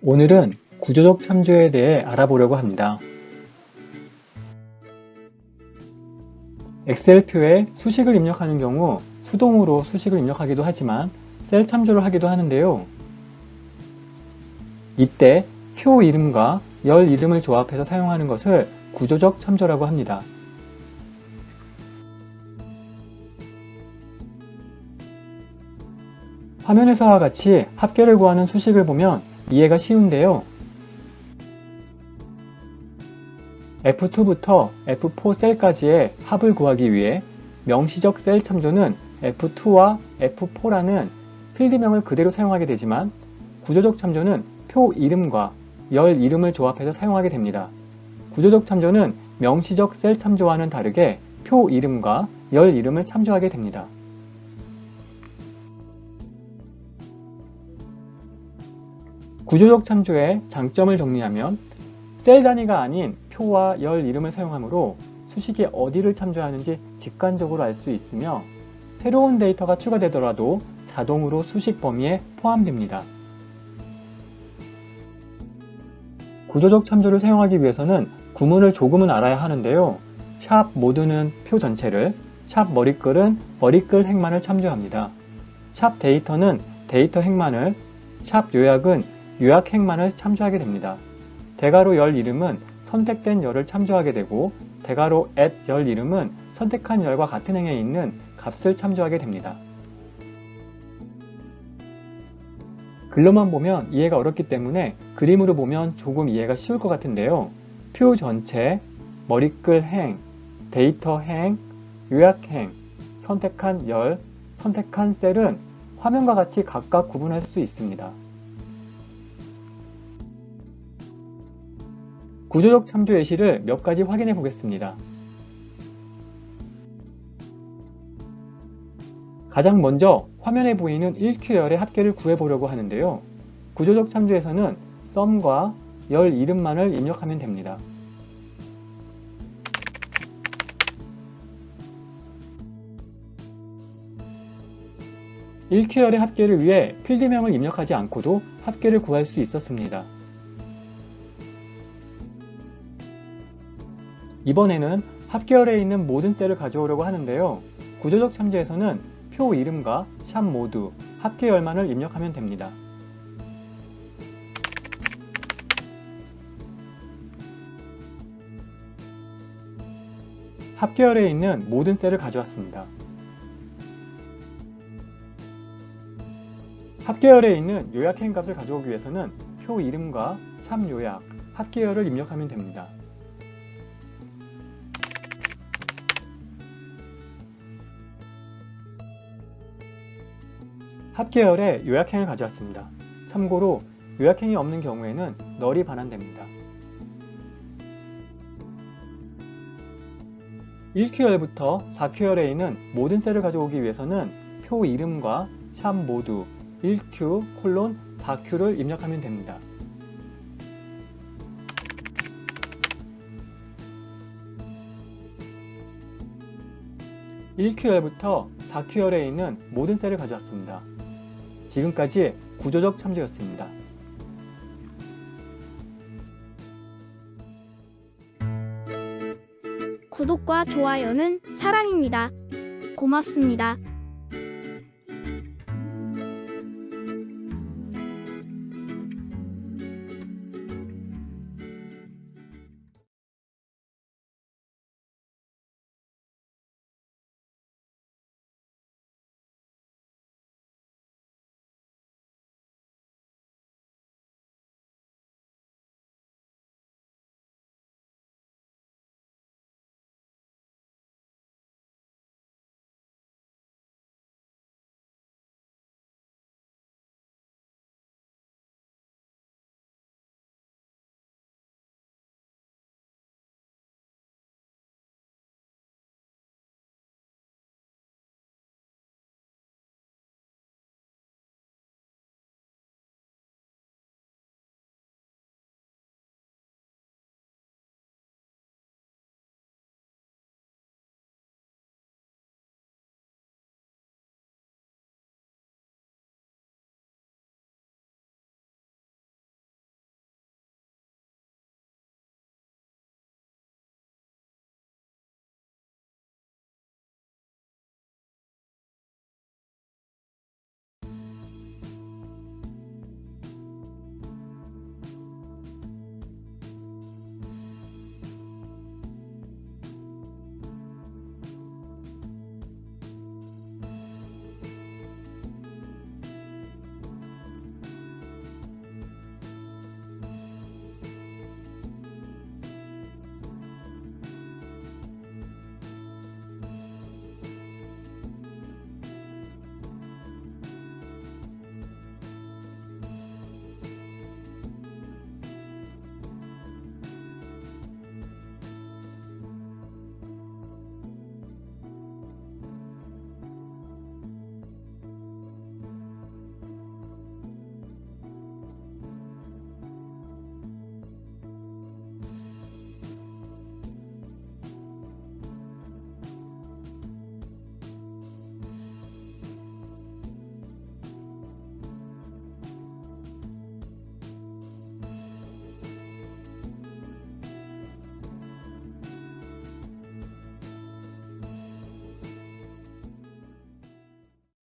오늘은 구조적 참조에 대해 알아보려고 합니다. 엑셀표에 수식을 입력하는 경우 수동으로 수식을 입력하기도 하지만 셀 참조를 하기도 하는데요. 이때 표 이름과 열 이름을 조합해서 사용하는 것을 구조적 참조라고 합니다. 화면에서와 같이 합계를 구하는 수식을 보면 이해가 쉬운데요. F2부터 F4 셀까지의 합을 구하기 위해 명시적 셀 참조는 F2와 F4라는 필드명을 그대로 사용하게 되지만 구조적 참조는 표 이름과 열 이름을 조합해서 사용하게 됩니다. 구조적 참조는 명시적 셀 참조와는 다르게 표 이름과 열 이름을 참조하게 됩니다. 구조적 참조의 장점을 정리하면 셀 단위가 아닌 표와 열 이름을 사용하므로 수식이 어디를 참조하는지 직관적으로 알 수 있으며 새로운 데이터가 추가되더라도 자동으로 수식 범위에 포함됩니다. 구조적 참조를 사용하기 위해서는 구문을 조금은 알아야 하는데요. 샵 모드는 표 전체를, 샵 머리글은 머리글 행만을 참조합니다. 샵 데이터는 데이터 행만을, 샵 요약은 요약 행만을 참조하게 됩니다. 대괄호 열 이름은 선택된 열을 참조하게 되고 대괄호 열 이름은 선택한 열과 같은 행에 있는 값을 참조하게 됩니다. 글로만 보면 이해가 어렵기 때문에 그림으로 보면 조금 이해가 쉬울 것 같은데요. 표 전체, 머리글 행, 데이터 행, 요약 행, 선택한 열, 선택한 셀은 화면과 같이 각각 구분할 수 있습니다. 구조적 참조 예시를 몇 가지 확인해 보겠습니다. 가장 먼저 화면에 보이는 1Q열의 합계를 구해보려고 하는데요. 구조적 참조에서는 썸과 열 이름만을 입력하면 됩니다. (1Q열의) 합계를 위해 필드명을 입력하지 않고도 합계를 구할 수 있었습니다. 이번에는 합계열에 있는 모든 셀을 가져오려고 하는데요. 구조적 참조에서는 표 이름과 샵 모두, 합계열만을 입력하면 됩니다. 합계열에 있는 모든 셀을 가져왔습니다. 합계열에 있는 요약행 값을 가져오기 위해서는 표 이름과 샵 요약, 합계열을 입력하면 됩니다. 합계열에 요약행을 가져왔습니다. 참고로 요약행이 없는 경우에는 널이 반환됩니다. 1Q열부터 4Q열에 있는 모든 셀을 가져오기 위해서는 표 이름과 샵 모두 1Q:4Q를 입력하면 됩니다. (1Q열부터) 4Q열에 있는 모든 셀을 가져왔습니다. 지금까지 구조적 참조였습니다. 구독과 좋아요는 사랑입니다. 고맙습니다.